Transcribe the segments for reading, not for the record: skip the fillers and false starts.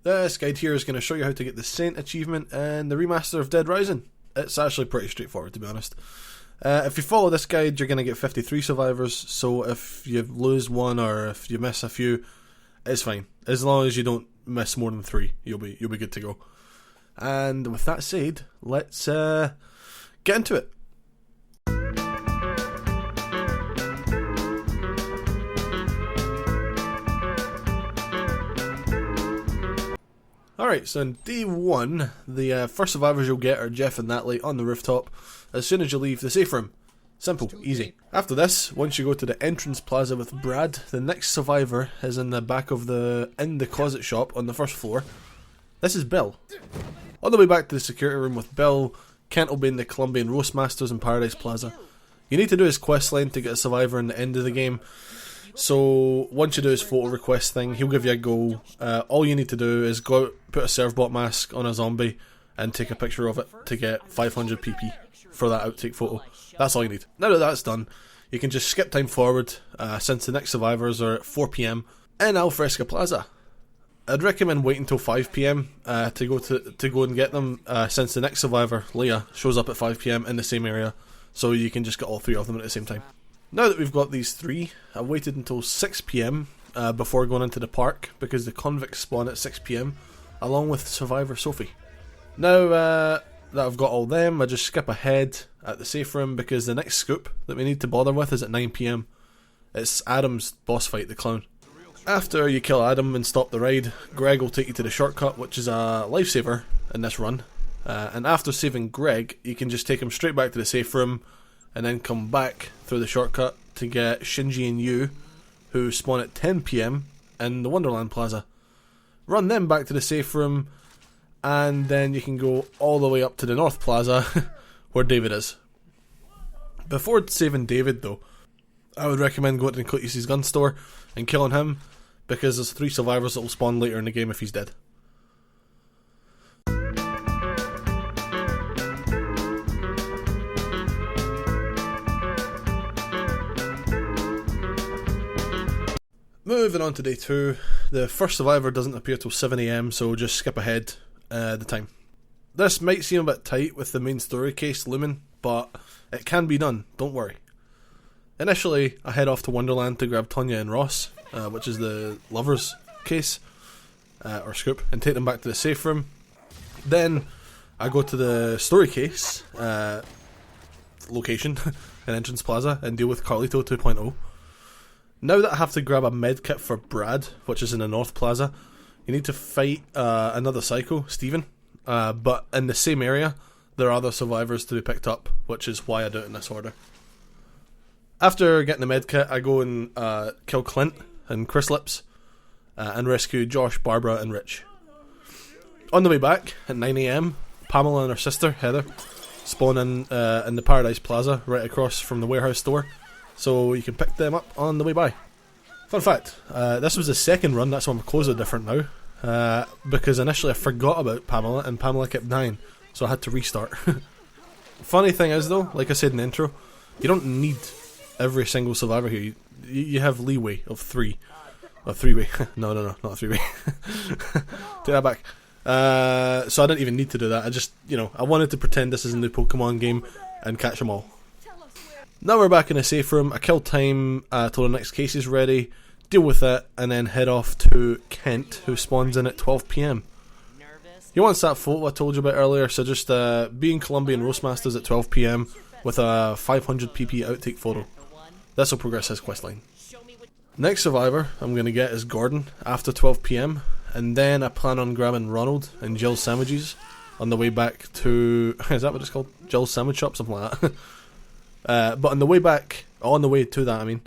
This guide here is going to show you how to get the Saint achievement and the remaster of Dead Rising. It's actually pretty straightforward, to be honest. If you follow this guide, you're going to get 53 survivors, so if you lose one or if you miss a few, it's fine. As long as you don't miss more than 3, you'll be good to go. And with that said, let's get into it. Alright, so in day 1, the first survivors you'll get are Jeff and Natalie on the rooftop as soon as you leave the safe room. Simple, easy. After this, once you go to the entrance plaza with Brad, the next survivor is in the back of the closet shop on the first floor. This is Bill. On the way back to the security room with Bill, Kent will be in the Colombian Roast Masters in Paradise Plaza. You need to do his quest line to get a survivor in the end of the game. So once you do his photo request thing, he'll give you a goal. All you need to do is go out, put a Servbot mask on a zombie and take a picture of it to get 500 PP for that outtake photo. That's all you need. Now that that's done, you can just skip time forward since the next survivors are at 4 PM in Alfresca Plaza. I'd recommend waiting until 5 PM to go and get them since the next survivor, Leah, shows up at 5 PM in the same area, so you can just get all 3 of them at the same time. Now that we've got these 3, I waited until 6 PM before going into the park because the convicts spawn at 6 PM along with survivor Sophie. Now that I've got all them, I just skip ahead at the safe room because the next scoop that we need to bother with is at 9 PM. It's Adam's boss fight, the clown. After you kill Adam and stop the ride, Greg will take you to the shortcut, which is a lifesaver in this run. And after saving Greg, you can just take him straight back to the safe room and then come back through the shortcut to get Shinji and Yu, who spawn at 10 PM in the Wonderland Plaza. Run them back to the safe room, and then you can go all the way up to the North Plaza, where David is. Before saving David, though, I would recommend going to Cletus's gun store and killing him, because there's 3 survivors that will spawn later in the game if he's dead. Moving on to day 2, the first survivor doesn't appear till 7 AM, so just skip ahead the time. This might seem a bit tight with the main story case looming, but it can be done, don't worry. Initially, I head off to Wonderland to grab Tonya and Ross, which is the lovers case, or scoop, and take them back to the safe room. Then, I go to the story case location in Entrance Plaza and deal with Carlito 2.0. Now that I have to grab a med kit for Brad, which is in the North Plaza, you need to fight another psycho, Steven, but in the same area, there are other survivors to be picked up, which is why I do it in this order. After getting the med kit, I go and kill Clint and Chris Lips, and rescue Josh, Barbara and Rich. On the way back, at 9 AM, Pamela and her sister, Heather, spawn in the Paradise Plaza, right across from the warehouse store, so you can pick them up on the way by. Fun fact, this was the second run, that's why my clothes are different now, because initially I forgot about Pamela and Pamela kept dying, so I had to restart. Funny thing is though, like I said in the intro, you don't need every single survivor here. You have leeway of 3. Or 3-way. No, not a 3-way. Take that back. So I didn't even need to do that. I just, I wanted to pretend this is a new Pokemon game and catch them all. Now we're back in the safe room. I kill time till the next case is ready, deal with it, and then head off to Kent, who spawns in at 12 PM. He wants that photo I told you about earlier, so just be in Colombian Roast Masters at 12 PM with a 500 PP outtake photo. This will progress his questline. Next survivor I'm going to get is Gordon after 12 PM, and then I plan on grabbing Ronald and Jill's sandwiches on the way back to, is that what it's called? Jill's Sandwich Shop, something like that. But on the way to that,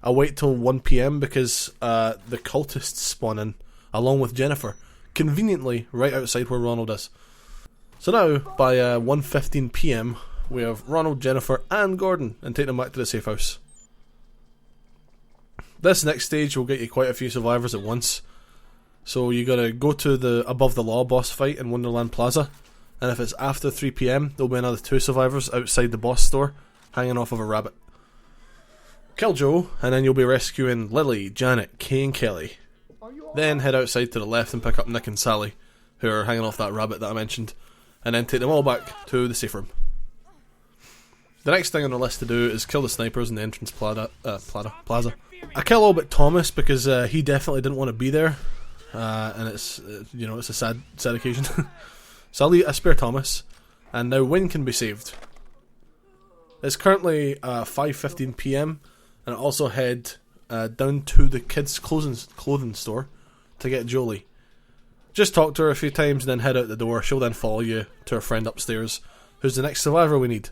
I wait till 1 PM because the cultists spawn in, along with Jennifer, conveniently right outside where Ronald is. So now, by 1:15 PM, we have Ronald, Jennifer and Gordon, and take them back to the safe house. This next stage will get you quite a few survivors at once. So you gotta go to the Above the Law boss fight in Wonderland Plaza, and if it's after 3 PM, there'll be another 2 survivors outside the boss store, hanging off of a rabbit. Kill Joe, and then you'll be rescuing Lily, Janet, Kay and Kelly. Then head outside to the left and pick up Nick and Sally, who are hanging off that rabbit that I mentioned, and then take them all back to the safe room. The next thing on the list to do is kill the snipers in the entrance plaza. I kill all but Thomas because he definitely didn't want to be there, and it's it's a sad occasion. So I spare Thomas, and now Wayne can be saved. It's currently 5:15 PM, and I also head down to the kids' clothing store to get Jolie. Just talk to her a few times and then head out the door. She'll then follow you to her friend upstairs, who's the next survivor we need.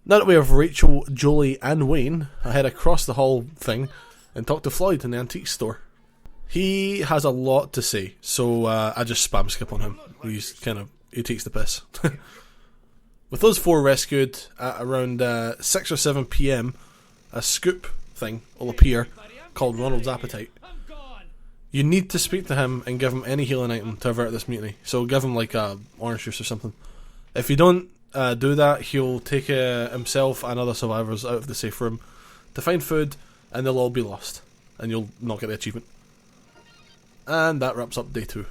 Now that we have Rachel, Jolie and Wayne, I head across the hall thing and talk to Floyd in the antique store. He has a lot to say, so I just spam skip on him. He takes the piss. With those 4 rescued, at around 6 or 7 PM, a scoop thing will appear called Ronald's Appetite. You need to speak to him and give him any healing item to avert this mutiny. So give him like a orange juice or something. If you don't do that, he'll take himself and other survivors out of the safe room to find food, and they'll all be lost, and you'll not get the achievement. And that wraps up day 2.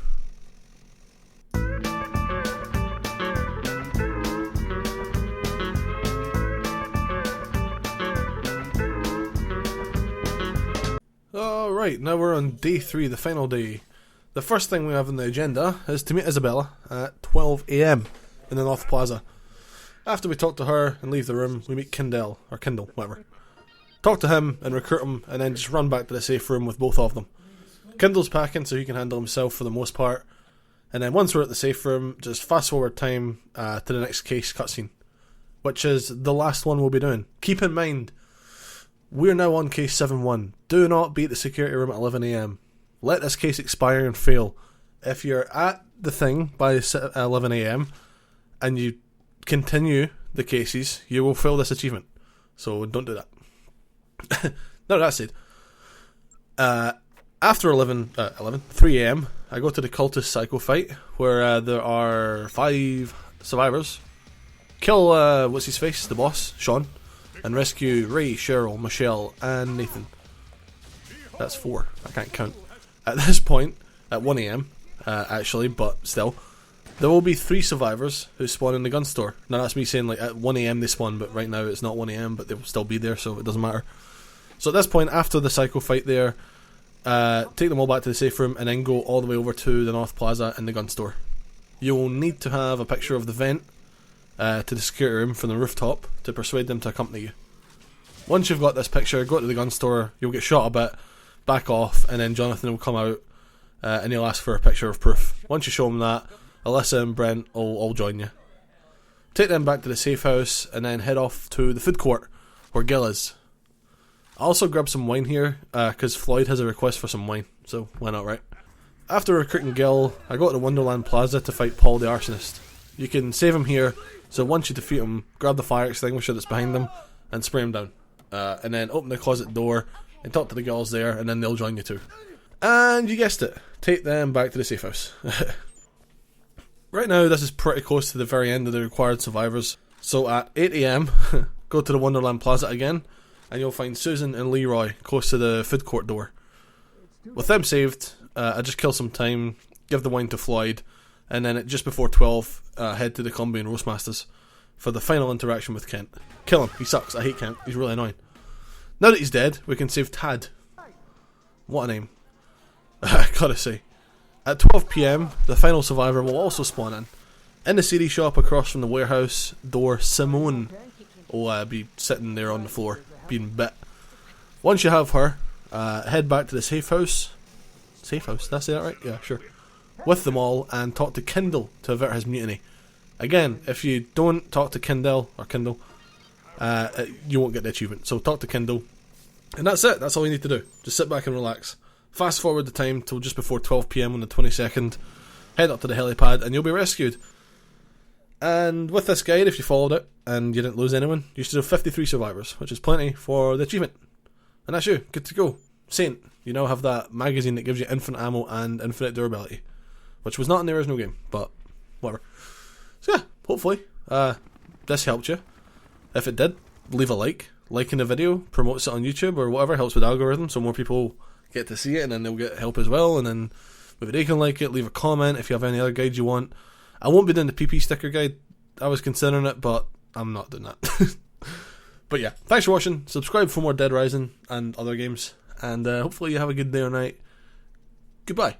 Alright, now we're on day 3, the final day. The first thing we have on the agenda is to meet Isabella at 12 AM in the North Plaza. After we talk to her and leave the room, we meet Kindle, whatever. Talk to him and recruit him, and then just run back to the safe room with both of them. Kindle's packing so he can handle himself for the most part, and then once we're at the safe room, just fast forward time to the next case cutscene, which is the last one we'll be doing. Keep in mind, we're now on case 7-1. Do not be at the security room at 11 AM. Let this case expire and fail. If you're at the thing by 11 AM and you continue the cases, you will fail this achievement. So don't do that. No, that said, after 3 AM, I go to the cultist psycho fight where there are 5 survivors. Kill what's his face, the boss, Sean, and rescue Ray, Cheryl, Michelle, and Nathan. That's 4. I can't count. At this point, at 1 AM, actually, but still, there will be 3 survivors who spawn in the gun store. Now that's me saying like at 1 AM they spawn, but right now it's not 1 AM, but they will still be there, so it doesn't matter. So at this point, after the psycho fight there, take them all back to the safe room and then go all the way over to the North Plaza and the gun store. You will need to have a picture of the vent to the security room from the rooftop to persuade them to accompany you. Once you've got this picture, go to the gun store, you'll get shot a bit, back off, and then Jonathan will come out and he'll ask for a picture of proof. Once you show him that, Alyssa and Brent will all join you. Take them back to the safe house and then head off to the food court where Gil is. I also grab some wine here because Floyd has a request for some wine, so why not, right? After recruiting Gil, I go to the Wonderland Plaza to fight Paul the Arsonist. You can save him here, so once you defeat him, grab the fire extinguisher that's behind them and spray him down. And then open the closet door and talk to the girls there, and then they'll join you too. And you guessed it, take them back to the safe house. Right now, this is pretty close to the very end of the required survivors. So at 8 AM, go to the Wonderland Plaza again, and you'll find Susan and Leroy close to the food court door. With them saved, I just kill some time, give the wine to Floyd, and then at just before 12, head to the Colombian Roastmasters for the final interaction with Kent. Kill him, he sucks, I hate Kent, he's really annoying. Now that he's dead, we can save Tad. What a name. I gotta say. At 12 PM, the final survivor will also spawn in. In the CD shop across from the warehouse door, Simone will be sitting there on the floor, being bit. Once you have her, head back to the safe house. Safe house, did I say that right? Yeah, sure. With them all, and talk to Kindle to avert his mutiny. Again, if you don't talk to Kindle, you won't get the achievement. So talk to Kindle, and that's it. That's all you need to do. Just sit back and relax. Fast forward the time till just before 12 PM on the 22nd. Head up to the helipad and you'll be rescued. And with this guide, if you followed it and you didn't lose anyone, you should have 53 survivors, which is plenty for the achievement. And that's you. Good to go. Saint, you now have that magazine that gives you infinite ammo and infinite durability, which was not in the original game, but whatever. So yeah, hopefully this helped you. If it did, leave a like. Liking the video promotes it on YouTube or whatever, helps with the algorithm so more people get to see it, and then they'll get help as well, and then maybe they can like it. Leave a comment if you have any other guides you want. I won't be doing the PP sticker guide. I was considering it, but I'm not doing that. But yeah, thanks for watching. Subscribe for more Dead Rising and other games, and hopefully you have a good day or night. Goodbye.